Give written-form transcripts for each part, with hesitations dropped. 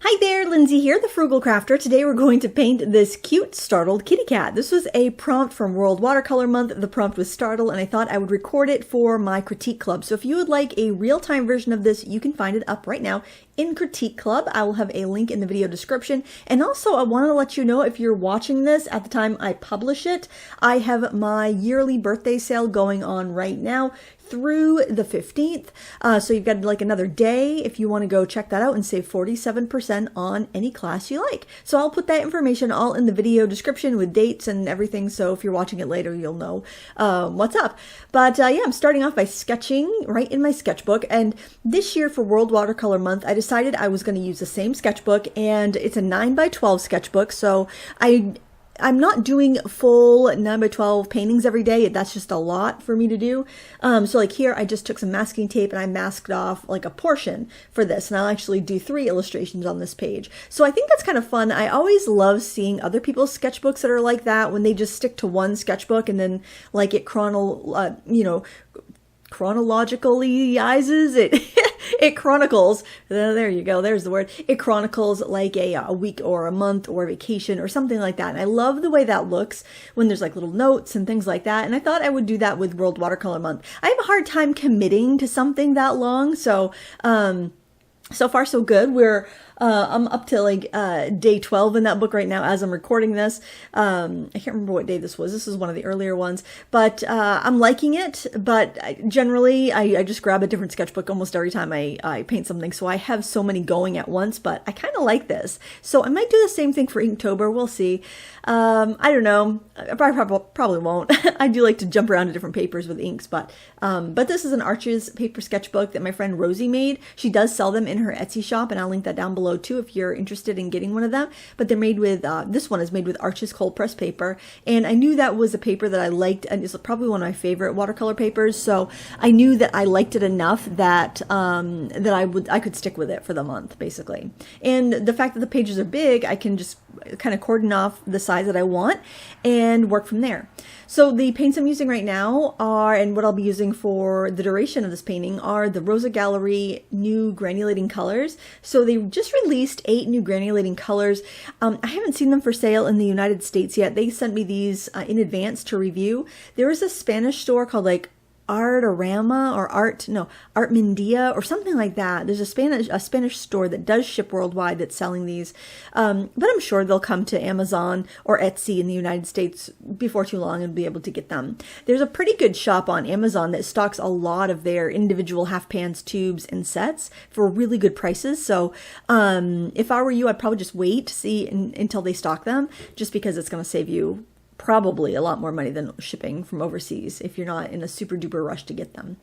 Hi there, Lindsay here, the Frugal Crafter. Today we're going to paint this cute startled kitty cat. This was a prompt from World Watercolor Month. The prompt was startle, and I thought I would record it for my critique club. So if you would like a real-time version of this, you can find it up right now in Critique Club. I will have a link in the video description. And also I want to let you know, if you're watching this at the time I publish it, I have my yearly birthday sale going on right now through the 15th. So you've got like another day if you want to go check that out and save 47% on any class you like. So I'll put that information all in the video description with dates and everything. So if you're watching it later, you'll know what's up. But yeah, I'm starting off by sketching right in my sketchbook. And this year for World Watercolor Month, I decided I was going to use the same sketchbook, and it's a 9x12 sketchbook. So I'm not doing full 9x12 paintings every day. That's just a lot for me to do. So like here, I just took some masking tape and I masked off like a portion for this. And I'll actually do 3 illustrations on this page. So I think that's kind of fun. I always love seeing other people's sketchbooks that are like that, when they just stick to one sketchbook and then like it chronologicalizes it. It chronicles, there you go, there's the word. It chronicles like a week or a month or a vacation or something like that. And I love the way that looks when there's like little notes and things like that. And I thought I would do that with World Watercolor Month. I have a hard time committing to something that long. So, so far so good. I'm up to like day 12 in that book right now as I'm recording this. I can't remember what day this was. This is one of the earlier ones, but I'm liking it. But generally, I just grab a different sketchbook almost every time I paint something. So I have so many going at once, but I kind of like this. So I might do the same thing for Inktober. We'll see. I don't know. I probably won't. I do like to jump around to different papers with inks, but this is an Arches paper sketchbook that my friend Rosie made. She does sell them in her Etsy shop, and I'll link that down below too if you're interested in getting one of them. But they're made with, this one is made with Arches cold press paper, and I knew that was a paper that I liked, and it's probably one of my favorite watercolor papers. So I knew that I liked it enough that I could stick with it for the month, basically. And the fact that the pages are big, I can just kind of cordon off the size that I want and work from there. So the paints I'm using right now are, and what I'll be using for the duration of this painting, are the Rosa Gallery new granulating colors. So they just released 8 new granulating colors. I haven't seen them for sale in the United States yet. They sent me these in advance to review. There is a Spanish store called like Artarama or Artmindia or something like that. There's a Spanish store that does ship worldwide that's selling these, but I'm sure they'll come to Amazon or Etsy in the United States before too long and be able to get them. There's a pretty good shop on Amazon that stocks a lot of their individual half pans, tubes, and sets for really good prices. So if I were you, I'd probably just wait to see until they stock them, just because it's going to save you probably a lot more money than shipping from overseas if you're not in a super duper rush to get them.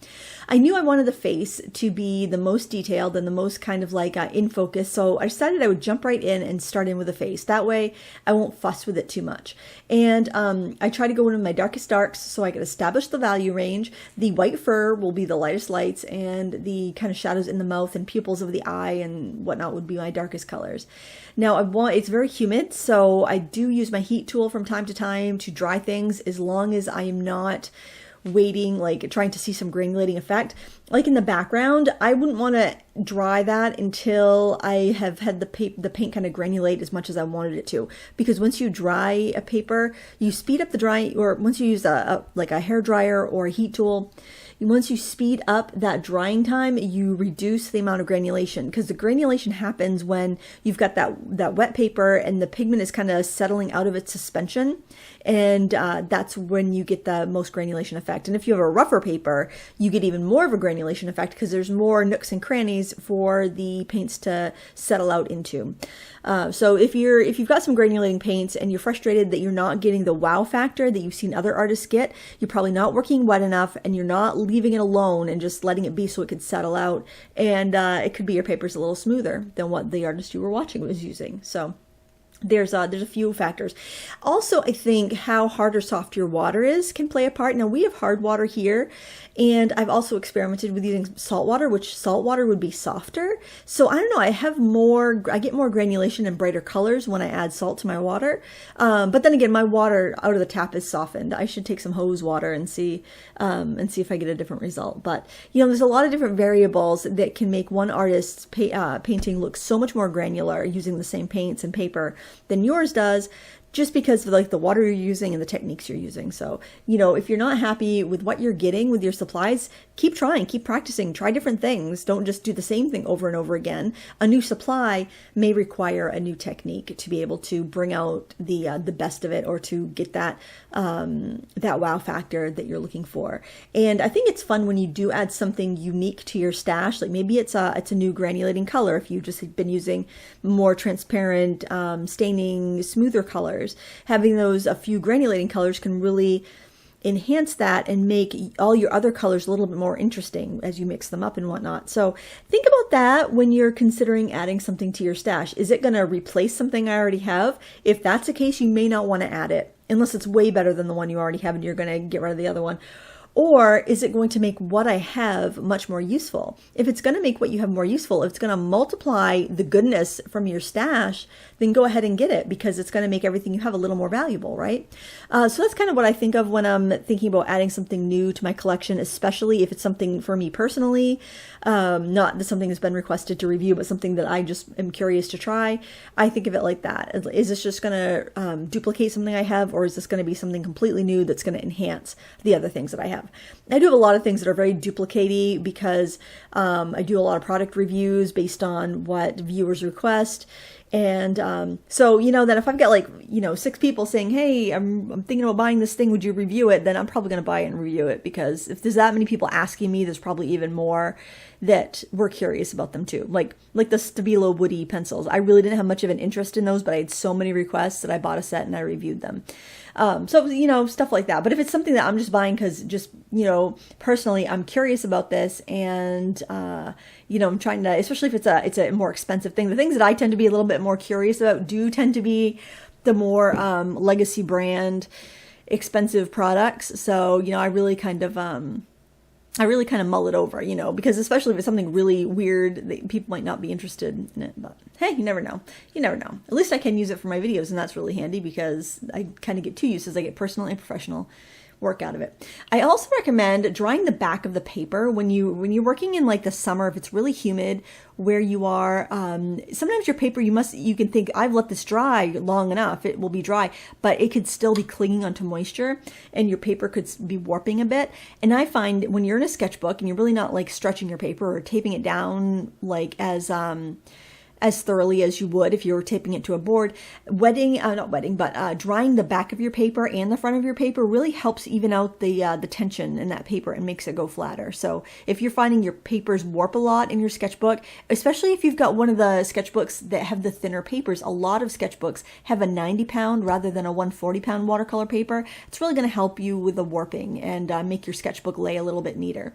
I knew I wanted the face to be the most detailed and the most kind of like in focus, so I decided I would jump right in and start in with the face. That way I won't fuss with it too much. And I try to go in with my darkest darks so I can establish the value range. The white fur will be the lightest lights, and the kind of shadows in the mouth and pupils of the eye and whatnot would be my darkest colors. Now it's very humid, so I do use my heat tool from time to time to dry things, as long as I am not waiting, like trying to see some granulating effect. Like in the background, I wouldn't want to dry that until I have had the paint kind of granulate as much as I wanted it to. Because once you dry a paper, you speed up the dry, or once you use like a hair dryer or a heat tool, once you speed up that drying time, you reduce the amount of granulation, because the granulation happens when you've got that wet paper and the pigment is kind of settling out of its suspension, and that's when you get the most granulation effect. And if you have a rougher paper, you get even more of a granulation effect, because there's more nooks and crannies for the paints to settle out into. So if you've got some granulating paints and you're frustrated that you're not getting the wow factor that you've seen other artists get, you're probably not working wet enough, and you're not leaving it alone and just letting it be so it could settle out, and it could be your paper's a little smoother than what the artist you were watching was using. So There's a few factors. Also, I think how hard or soft your water is can play a part. Now, we have hard water here, and I've also experimented with using salt water, which salt water would be softer. So I don't know, I get more granulation and brighter colors when I add salt to my water. But then again, my water out of the tap is softened. I should take some hose water and see if I get a different result. But there's a lot of different variables that can make one artist's painting look so much more granular using the same paints and paper than yours does, just because of like the water you're using and the techniques you're using. So, if you're not happy with what you're getting with your supplies, keep trying, keep practicing, try different things. Don't just do the same thing over and over again. A new supply may require a new technique to be able to bring out the best of it, or to get that wow factor that you're looking for. And I think it's fun when you do add something unique to your stash. Like maybe it's a new granulating color. If you've just been using more transparent, staining, smoother colors, having a few granulating colors can really enhance that and make all your other colors a little bit more interesting as you mix them up and whatnot. So think about that when you're considering adding something to your stash. Is it going to replace something I already have? If that's the case, you may not want to add it unless it's way better than the one you already have and you're going to get rid of the other one. Or is it going to make what I have much more useful? If it's going to make what you have more useful, if it's going to multiply the goodness from your stash, then go ahead and get it, because it's going to make everything you have a little more valuable, right? So that's kind of what I think of when I'm thinking about adding something new to my collection, especially if it's something for me personally, not that something has been requested to review, but something that I just am curious to try. I think of it like that. Is this just going to duplicate something I have, or is this going to be something completely new that's going to enhance the other things that I have? I do have a lot of things that are very duplicate-y because I do a lot of product reviews based on what viewers request. And so, then if I've got 6 people saying, hey, I'm thinking about buying this thing, would you review it? Then I'm probably going to buy it and review it, because if there's that many people asking me, there's probably even more that we're curious about them too. Like the Stabilo Woody pencils. I really didn't have much of an interest in those, but I had so many requests that I bought a set and I reviewed them. So, stuff like that. But if it's something that I'm just buying because personally, I'm curious about this, and, I'm trying to, especially if it's a more expensive thing, the things that I tend to be a little bit more curious about do tend to be the more, legacy brand, expensive products. So, I really kind of mull it over, because especially if it's something really weird, people might not be interested in it. But hey, you never know. You never know. At least I can use it for my videos, and that's really handy because I kind of get 2 uses. I get personal and professional work out of it. I also recommend drying the back of the paper when you're working in the summer, if it's really humid where you are. Sometimes your paper, you can think, I've let this dry long enough, it will be dry, but it could still be clinging onto moisture and your paper could be warping a bit. And I find when you're in a sketchbook and you're really not stretching your paper or taping it down as thoroughly as you would if you were taping it to a board, drying the back of your paper and the front of your paper really helps even out the tension in that paper and makes it go flatter. So if you're finding your papers warp a lot in your sketchbook, especially if you've got one of the sketchbooks that have the thinner papers, a lot of sketchbooks have a 90-pound rather than a 140-pound watercolor paper. It's really going to help you with the warping and make your sketchbook lay a little bit neater.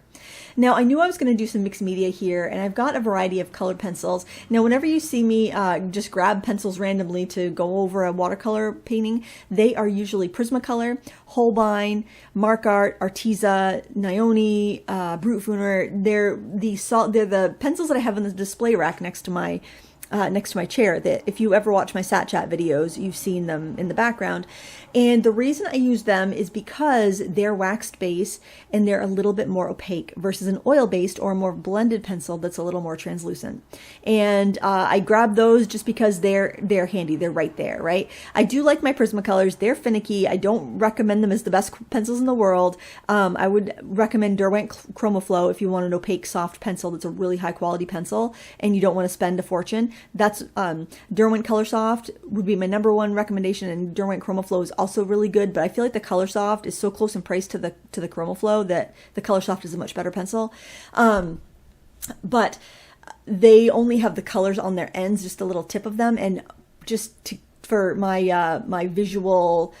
Now, I knew I was going to do some mixed media here, and I've got a variety of colored pencils. Now, whenever you see me just grab pencils randomly to go over a watercolor painting, they are usually Prismacolor, Holbein, Mark Art, Arteza, Nione, Brutfuner. They're the pencils that I have in the display rack next to my chair, that if you ever watch my Sat Chat videos, you've seen them in the background. And the reason I use them is because they're waxed base and they're a little bit more opaque versus an oil-based or a more blended pencil that's a little more translucent. And I grab those just because they're handy. They're right there, right? I do like my Prismacolors. They're finicky. I don't recommend them as the best pencils in the world. I would recommend Derwent Chromaflow if you want an opaque, soft pencil that's a really high-quality pencil and you don't want to spend a fortune. That's Derwent Color Soft would be my #1 recommendation, and Derwent Chromaflow is also really good, but I feel like the Color Soft is so close in price to the Chromaflow that the Color Soft is a much better pencil. But they only have the colors on their ends, just a little tip of them, and for my visual,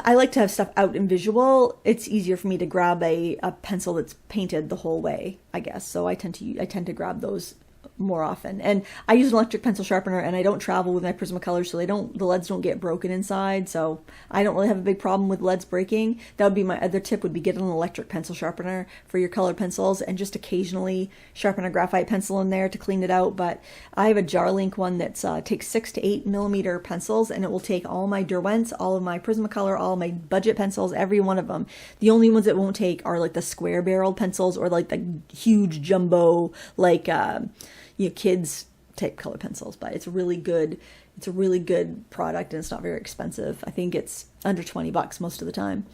I like to have stuff out in visual. It's easier for me to grab a pencil that's painted the whole way, I guess. So I tend to grab those more often. And I use an electric pencil sharpener, and I don't travel with my Prismacolor, so the leads don't get broken inside. So I don't really have a big problem with leads breaking. That would be my other tip, would be get an electric pencil sharpener for your colored pencils, and just occasionally sharpen a graphite pencil in there to clean it out. But I have a Jarlink one that takes 6 to 8 millimeter pencils, and it will take all my Derwents, all of my Prismacolor, all my budget pencils, every one of them. The only ones it won't take are like the square barreled pencils, or like the huge jumbo, like kids type color pencils. But it's really good. It's a really good product, and it's not very expensive. I think it's under $20 most of the time.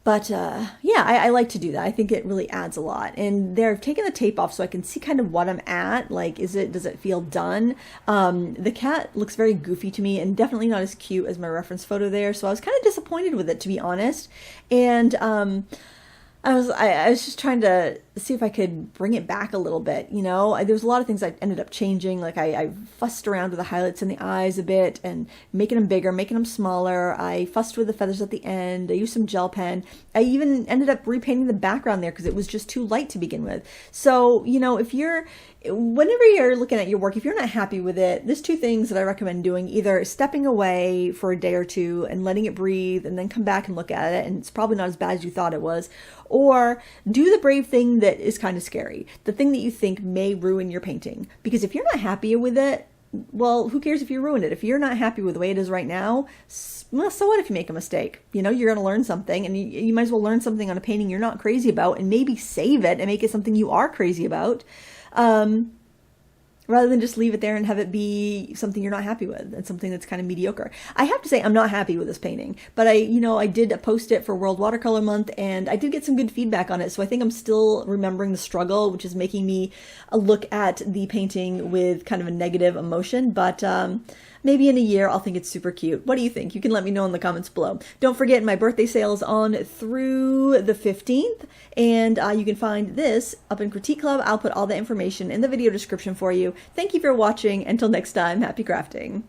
But yeah, I like to do that. I think it really adds a lot. And they're taking the tape off so I can see kind of what I'm at. Like, does it feel done? The cat looks very goofy to me, and definitely not as cute as my reference photo there. So I was kind of disappointed with it, to be honest. And I was just trying to see if I could bring it back a little bit, you know. There was a lot of things I ended up changing. Like I fussed around with the highlights in the eyes a bit and making them bigger, making them smaller. I fussed with the feathers at the end. I used some gel pen. I even ended up repainting the background there because it was just too light to begin with. So, you know, whenever you're looking at your work, if you're not happy with it, there's two things that I recommend doing. Either stepping away for a day or two and letting it breathe, and then come back and look at it, and it's probably not as bad as you thought it was. Or do the brave thing that is kind of scary, the thing that you think may ruin your painting. Because if you're not happy with it, well, who cares if you ruin it? If you're not happy with the way it is right now, well, so what if you make a mistake? You know, you're going to learn something, and you might as well learn something on a painting you're not crazy about, and maybe save it and make it something you are crazy about. Rather than just leave it there and have it be something you're not happy with and something that's kind of mediocre. I have to say, I'm not happy with this painting, but I did post it for World Watercolor Month, and I did get some good feedback on it. So I think I'm still remembering the struggle, which is making me look at the painting with kind of a negative emotion. But maybe in a year, I'll think it's super cute. What do you think? You can let me know in the comments below. Don't forget, my birthday sale is on through the 15th, and you can find this up in Critique Club. I'll put all the information in the video description for you. Thank you for watching. Until next time, happy crafting.